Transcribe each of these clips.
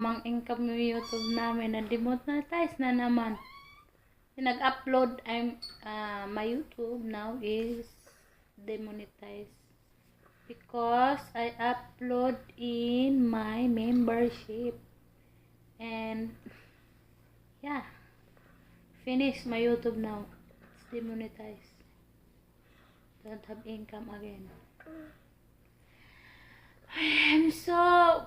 Mang income yung YouTube namin na demonetize na naman. Nag-upload my YouTube now is demonetized because I upload in my membership and yeah, finish my YouTube now. It's demonetized. Don't have income again. I'm so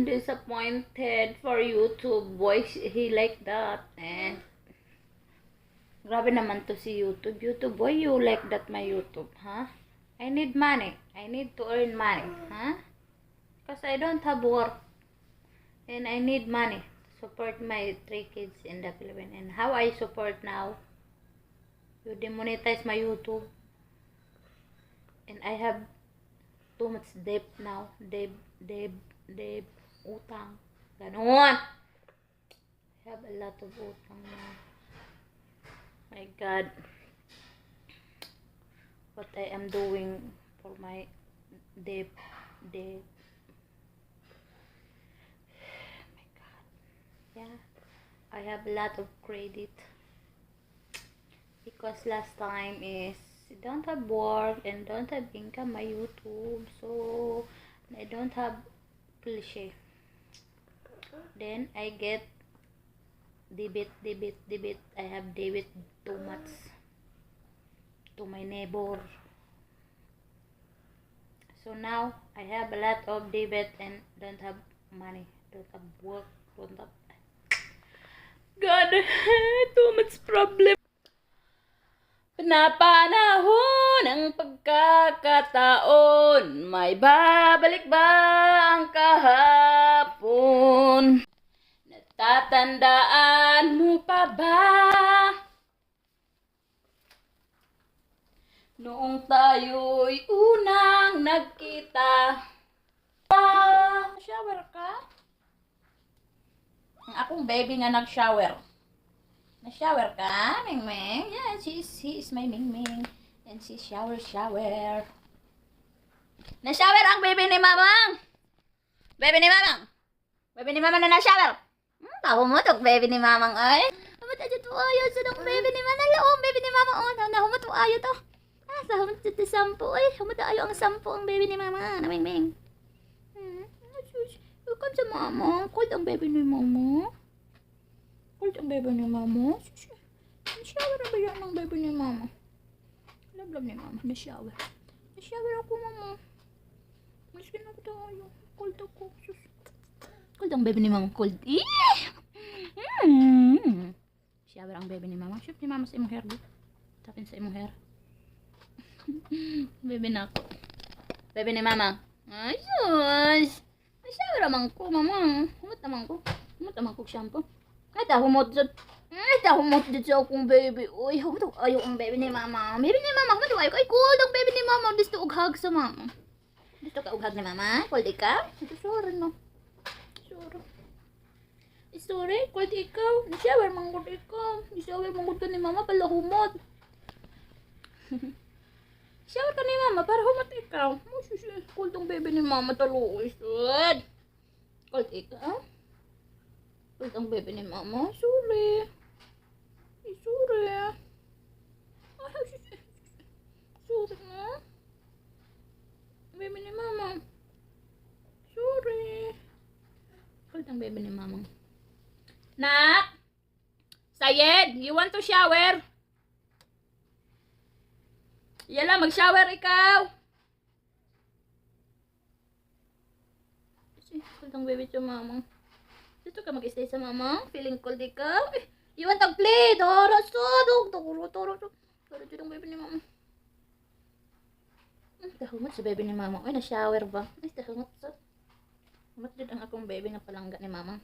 disappointed for YouTube. Why he like that? And grabe naman to si YouTube. YouTube, why you like that my YouTube, huh? I need money. I need to earn money, huh? Because I don't have work. And I need money to support my 3 kids in the Philippines. And how I support now? You demonetize my YouTube. And I have too much debt now. Debt, utang. Ganon. I have a lot of utang now. My God. What I am doing for my debt. My God. Yeah. I have a lot of credit. Because last time is don't have work and don't have income my YouTube, so I don't have cliche. Then I get debit. I have debit too much to my neighbor, so now I have a lot of debit and don't have money, don't have work, don't have God. Too much problem. Panapanahon ang pagkakataon, may babalik ba ang kahapon? Natatandaan mo pa ba? Noong tayo'y unang nagkita. Shower ka? Ang akong baby nga nag-shower. Na-shower ka, Ming? Yeah, he is my Ming. And she shower. Na-shower ang baby ni Mamang. Baby ni Mamang na na-shower. Taho mo tong baby ni Mamang ay. Humot aja to ayo sa dong baby ni Mamang. Laom baby ni Mamang oh. Humot to ayo to. Sa humot to sampo ay. Humot ayo ang sampo ang baby ni Mamang. Na Ming. Kan sa Mamang. Cold ang baby ni Mamang. Cold ang baby ni Mama. Na-shower na ba yan ang baby ni Mama? Love ni Mama. Na-shower. Na-shower ako, Mama. Maskin ako tayo. Cold ako. Cold ang baby ni Mama. Cold. Shower ang baby ni Mama. Shoot ni Mama sa imong hair. Tapin sa imong hair. Baby na ako. Baby ni Mama. Ay, sus. Na-shower naman ko, Mama. Humot naman ko shampoo. Ay, humot dito sa akong baby. Uy, humot ayaw ang baby ni Mama. Baby ni Mama, humot ayaw. Ay, cold ang baby ni Mama. Gusto ughag sa Mama. Gusto ka ughag ni Mama? Cold ikaw? Sorry no. Sorry, cold ikaw. Shower manggod ikaw. Shower manggod ka ni Mama pala humot. Shower ka ni Mama para humot ikaw. Cold ang baby ni Mama taluoy. Cold ikaw? Cold ang baby ni Mama. Sorry. Sorry na. Baby ni Mama. Sorry. Cold ang baby ni Mama. Nak! Sayed, you want to shower? Yala, mag-shower ikaw. Cold ang baby sa Mama. Gusto ka mag-stay sa Mama? Feeling cold ikaw? You want to play? Toro ang baby ni Mama. Tahumot sa baby ni Mama. Ay, na-shower ba? Ay, tahumot sa. Humot din ang akong baby nga palangga ni Mama.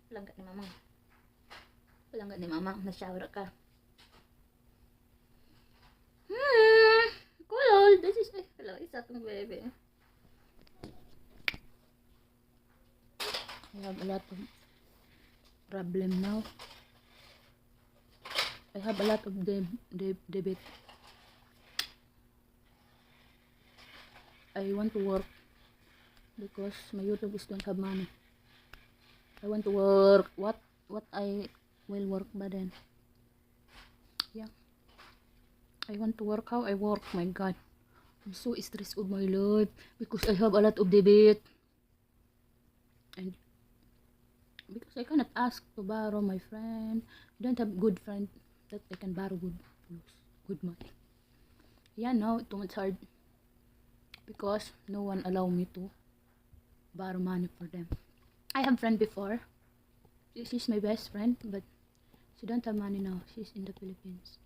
Palangga ni Mama. Na-shower ka. Cool. This is, isa itong baby. I have a lot of problem now. I have a lot of debit. I want to work because my YouTube is don't have money. I want to work. What I will work ba then? Yeah. I want to work. How I work? My God. I'm so stressed of my life because I have a lot of debit. And because I cannot ask to borrow my friend. I don't have good friend that I can borrow good money. Yeah, no, too much hard. Because no one allow me to borrow money for them. I have friend before. She's my best friend, but she don't have money now. She's in the Philippines.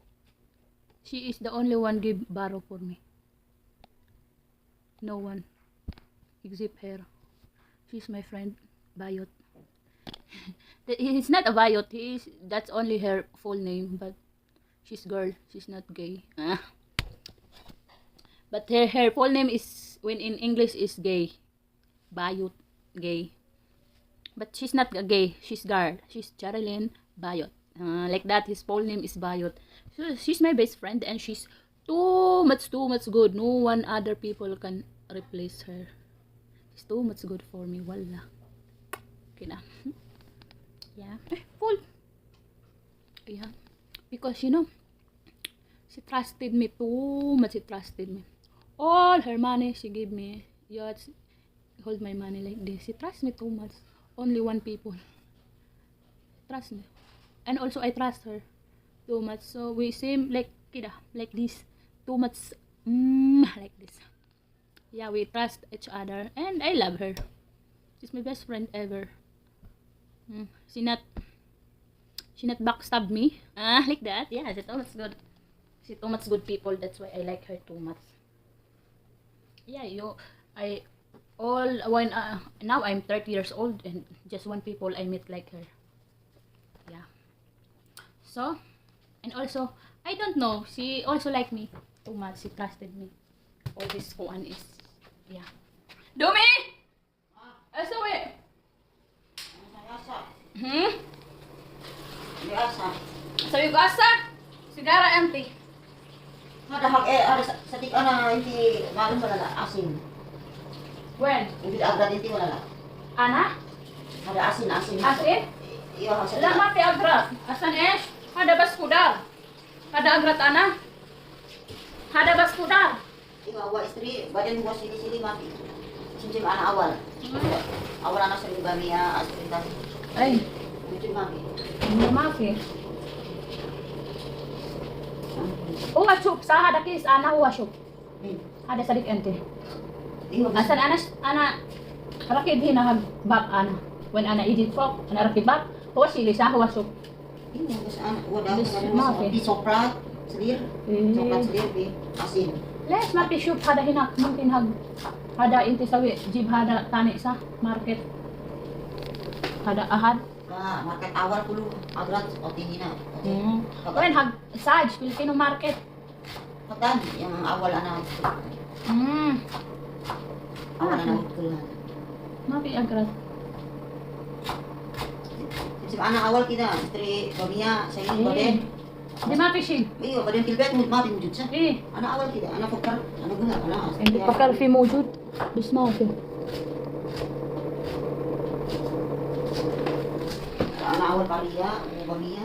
She is the only one give borrow for me. No one except her. She's my friend, Bayot. He's not a Bayot. That's only her full name, but she's girl. She's not gay. But her full name is, when in English, is gay. Bayot, gay. But she's not a gay. She's girl. She's Charilyn Bayot. Like that, his full name is Bayot. So she's my best friend, and she's too much good. No one other people can replace her. She's too much good for me. Wala. Okay na. Yeah. Full. Yeah. Because, you know, she trusted me too much. She trusted me. All her money she gave me. Yeah, hold my money like this. She trusts me too much. Only one people trust me. And also I trust her too much. So we same like kida, like this. Too much like this. Yeah, we trust each other, and I love her. She's my best friend ever. She not backstab me. Like that. Yeah, she's too much good. She's too much good people. That's why I like her too much. Yeah, now I'm 30 years old, and just one people I meet like her. Yeah. So, and also, I don't know, she also liked me too much. She trusted me. All this one is, yeah. Dumi! Asa we? Sabi ko asa? Sigara, auntie. Ada sa tik ana inti malum wala asin. When? Hindi agad inti wala. Ana? Ada asin. Asin? Iya asin. Lama ti agrat. Asan Ada bas kudar. Ada agrat ana? Ada bas kudar. Iya wa istri badan gua sini mati. Cincin anak awal. Awal anak sering bamia asin tadi. Ay, Cincin mati. mati. Uwa chup sa hada kis ana uwa chup. Hada sadik ente. Asan ana rakid hinahag bak ana. When ana idit fok, ana rakid bak. Uwa sili sa uwa chup. Ini bas anak wala di soprat selir. Soprat selir di asin. Les mati chup hada hinak mungkin hada inti sawi jib hada tani sa market. Hada ahad. Market awal dulu agrat otingina. When hag Saj Filipino market. Patan yang awal anak. Awal anak kuliah. Mapi agrat. Anak awal kita istri bamia saya badan. Di mapi sih. Iya badan kilbet mati wujud sa. Anak awal kita anak pekar anak guna anak. Hindi pakar fi mujud. Bis mapi. Anak awal paria bamia.